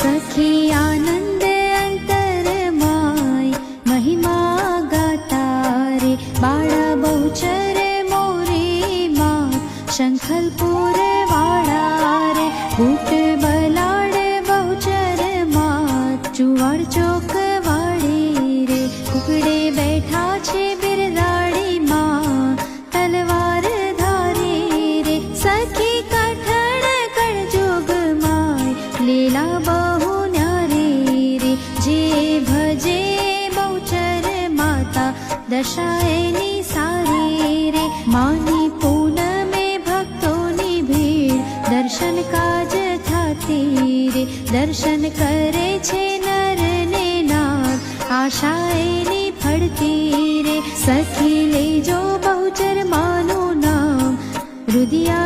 सखी आनंद अंतर माय महिमा गाता रे बाळा बहुचर मोरे मा शंखलपूर वाड़ा रे बूट बलाड बहुचर मा चुवाड़ चौक वाड़े रे कुकड़े बैठा छे बिरदाड़ी मा तलवार धारे रे सखी कठण कणजोग माय लीला बहु न्यारे रे जे भजे बहुचर माता दशाएनी सारे रे मानी पूनमे भक्तोनी भीड़ दर्शन काज थाती रे दर्शन करे छे नर ने नाग आशाएनी फड़ती रे सखी लेजो बहुचर मानु नाम रुदिया